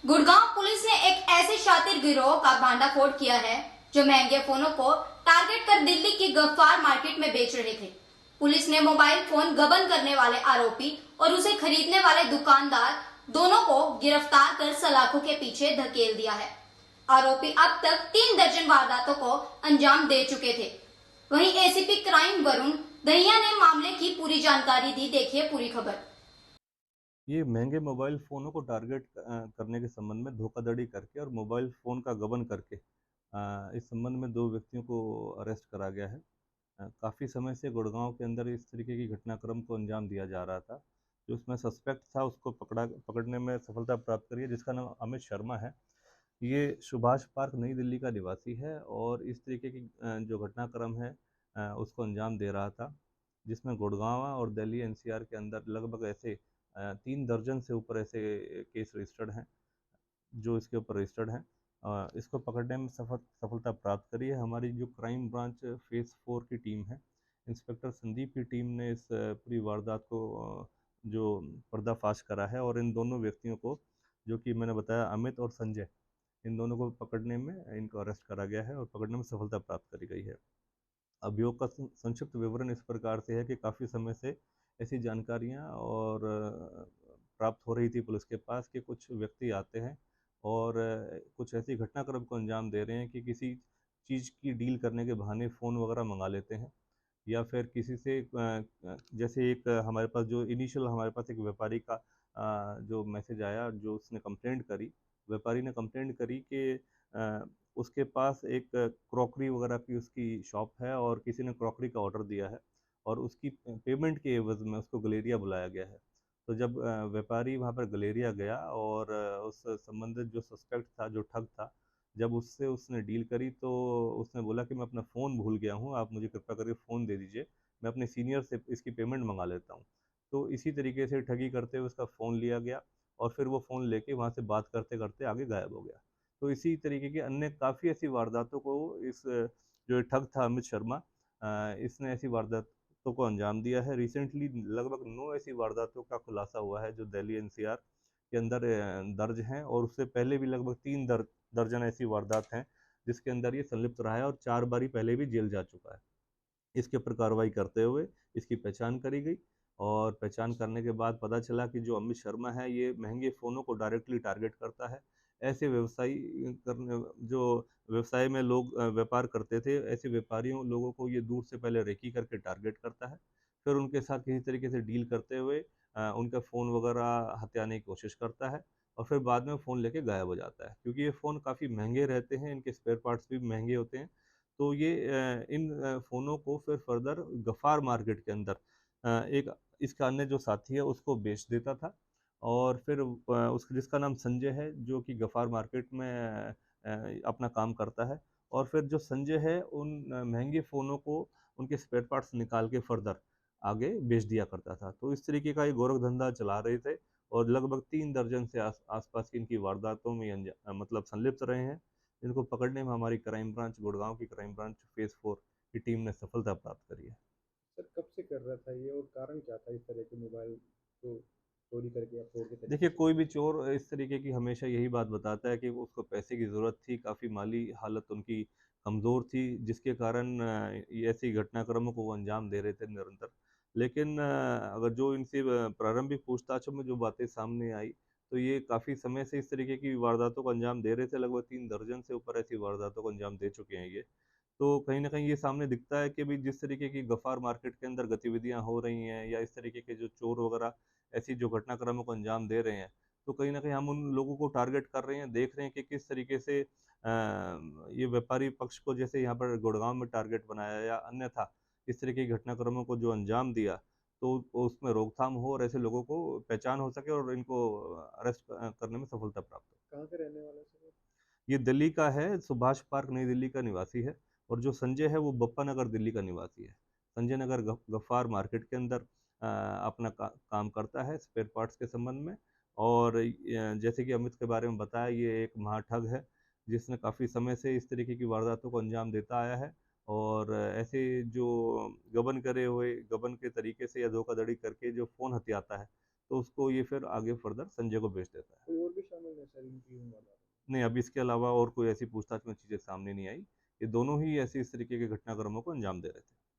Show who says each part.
Speaker 1: Gurgaon police ने एक ऐसे शातिर गिरोह का भांडाफोड़ किया है जो महंगे फोनों को टारगेट कर दिल्ली की गफ्फार मार्केट में बेच रहे थे। पुलिस ने मोबाइल फोन गबन करने वाले आरोपी और उसे खरीदने वाले दुकानदार दोनों को गिरफ्तार कर सलाखों के पीछे धकेल दिया है। आरोपी अब तक 3 दर्जन वारदातों को अंजाम दे चुके थे। वहीं एसीपी क्राइम वरुण दहिया ने मामले की पूरी जानकारी दी। देखिए पूरी खबर।
Speaker 2: ये महंगे मोबाइल फ़ोनों को टारगेट करने के संबंध में धोखाधड़ी करके और मोबाइल फ़ोन का गबन करके इस संबंध में 2 व्यक्तियों को अरेस्ट करा गया है। काफ़ी समय से गुड़गांव के अंदर इस तरीके की घटनाक्रम को अंजाम दिया जा रहा था। जो उसमें सस्पेक्ट था उसको पकड़ने में सफलता प्राप्त करी है, जिसका नाम अमित शर्मा है। ये सुभाष पार्क नई दिल्ली का निवासी है और इस तरीके की जो घटनाक्रम है उसको अंजाम दे रहा था, जिसमें गुड़गांव और दिल्ली एनसीआर के अंदर लगभग ऐसे 3 दर्जन से ऊपर ऐसे केस रजिस्टर्ड हैं, जो इसके ऊपर रजिस्टर्ड हैं। इसको पकड़ने में सफलता प्राप्त करी है। हमारी जो क्राइम ब्रांच फेज़ 4 की टीम है, इंस्पेक्टर संदीप की टीम ने इस पूरी वारदात को जो पर्दाफाश करा है और इन दोनों व्यक्तियों को, जो कि मैंने बताया अमित और संजय, इन दोनों को पकड़ने में इनको अरेस्ट करा गया है और पकड़ने में सफलता प्राप्त करी गई है। अभियोग का संक्षिप्त विवरण इस प्रकार से है कि काफ़ी समय से ऐसी जानकारियां और प्राप्त हो रही थी पुलिस के पास कि कुछ व्यक्ति आते हैं और कुछ ऐसी घटनाक्रम को अंजाम दे रहे हैं कि किसी चीज़ की डील करने के बहाने फ़ोन वगैरह मंगा लेते हैं, या फिर किसी से जैसे एक हमारे पास जो इनिशियल हमारे पास एक व्यापारी का जो मैसेज आया, जो उसने कंप्लेंट करी, व्यापारी ने कंप्लेंट करी कि उसके पास एक क्रॉकरी वगैरह की उसकी शॉप है और किसी ने क्रॉकरी का ऑर्डर दिया है और उसकी पेमेंट के एवज़ में उसको गलेरिया बुलाया गया है। तो जब व्यापारी वहाँ पर गलेरिया गया और उस संबंधित जो सस्पेक्ट था, जो ठग था, जब उससे उसने डील करी तो उसने बोला कि मैं अपना फ़ोन भूल गया हूँ, आप मुझे कृपया करके फ़ोन दे दीजिए, मैं अपने सीनियर से इसकी पेमेंट मंगा लेता हूँ। तो इसी तरीके से ठगी करते हुए उसका फ़ोन लिया गया और फिर वो फ़ोन लेके वहाँ से बात करते-करते आगे गायब हो गया। तो इसी तरीके की अन्य काफ़ी ऐसी वारदातों को इस जो ये ठग था अमित शर्मा, इसने ऐसी वारदातों को अंजाम दिया है। रिसेंटली लगभग 9 ऐसी वारदातों का खुलासा हुआ है जो दिल्ली एनसीआर के अंदर दर्ज हैं और उससे पहले भी लगभग 3 दर्जन ऐसी वारदात हैं जिसके अंदर ये संलिप्त रहा है और 4 बारी पहले भी जेल जा चुका है। इसके ऊपर कार्रवाई करते हुए इसकी पहचान करी गई और पहचान करने के बाद पता चला कि जो अमित शर्मा है ये महंगे फ़ोनों को डायरेक्टली टारगेट करता है। ऐसे व्यवसायी करने जो व्यवसाय में लोग व्यापार करते थे, ऐसे व्यापारियों लोगों को ये दूर से पहले रेकी करके टारगेट करता है। फिर उनके साथ किसी तरीके से डील करते हुए उनका फ़ोन वगैरह हथियाने की कोशिश करता है और फिर बाद में फ़ोन लेके गायब हो जाता है। क्योंकि ये फ़ोन काफ़ी महँगे रहते हैं, इनके स्पेयर पार्ट्स भी महँगे होते हैं। तो ये इन फ़ोनों को फिर फर्दर गफ़ार मार्केट के अंदर एक इसका अन्य जो साथी है उसको बेच देता था और फिर उसका जिसका नाम संजय है, जो कि गफ़ार मार्केट में अपना काम करता है और फिर जो संजय है उन महँगे फ़ोनों को उनके स्पेयर पार्ट्स निकाल के फर्दर आगे बेच दिया करता था। तो इस तरीके का ये गोरखधंधा चला रहे थे और लगभग 3 दर्जन से आस-पास की इनकी वारदातों में मतलब संलिप्त रहे हैं। इनको पकड़ने में हमारी क्राइम ब्रांच, गुड़गांव की क्राइम ब्रांच फेज़ 4 की टीम ने सफलता प्राप्त करी है।
Speaker 3: सर कब से कर रहा था ये और कारण क्या था इस तरह के मोबाइल को चोरी करके या फ्रॉड के
Speaker 2: देखिए,
Speaker 3: तरीके से?
Speaker 2: कोई भी चोर इस तरीके की हमेशा यही बात बताता है कि वो उसको पैसे की ज़रूरत थी, काफ़ी माली हालत उनकी कमज़ोर थी, जिसके कारण ये ऐसी घटनाक्रमों को वो अंजाम दे रहे थे निरंतर। लेकिन अगर जो इनसे प्रारंभिक पूछताछों में जो बातें सामने आई, तो ये काफ़ी समय से इस तरीके की वारदातों को अंजाम दे रहे थे, लगभग 3 दर्जन से ऊपर ऐसी वारदातों को अंजाम दे चुके हैं ये। तो कहीं न कहीं ये सामने दिखता है कि भई जिस तरीके की गफ़ार मार्केट के अंदर गतिविधियाँ हो रही हैं या इस तरीके के जो चोर वग़ैरह ऐसी जो घटनाक्रमों को अंजाम दे रहे हैं, तो कहीं न कहीं हम उन लोगों को टारगेट कर रहे हैं, देख रहे हैं कि किस तरीके से ये व्यापारी पक्ष को जैसे यहाँ पर गुड़गाँव में टारगेट बनाया या अन्यथा इस तरह के घटनाक्रमों को जो अंजाम दिया, तो उसमें रोकथाम हो और ऐसे लोगों को पहचान हो सके और इनको अरेस्ट करने में सफलता प्राप्त हो।
Speaker 3: कहाँ के रहने वाले सर ये?
Speaker 2: ये दिल्ली का है, सुभाष पार्क नई दिल्ली का निवासी है और जो संजय है वो बप्पा नगर दिल्ली का निवासी है। संजय नगर गफ्फार मार्केट के अंदर अपना काम करता है स्पेयर पार्ट्स के संबंध में और जैसे कि अमित के बारे में बताया, ये एक महाठग है जिसने काफ़ी समय से इस तरीके की वारदातों को अंजाम देता आया है और ऐसे जो गबन करे हुए गबन के तरीके से या धोखाधड़ी करके जो फ़ोन हथियाता है, तो उसको ये फिर आगे फर्दर संजय को भेज देता है।
Speaker 3: कोई और भी शामिल है सर इनकी वाला?
Speaker 2: नहीं, अभी इसके अलावा और कोई ऐसी पूछताछ में चीज़ें सामने नहीं आई। ये दोनों ही ऐसे इस तरीके के घटनाक्रमों को अंजाम दे रहे थे।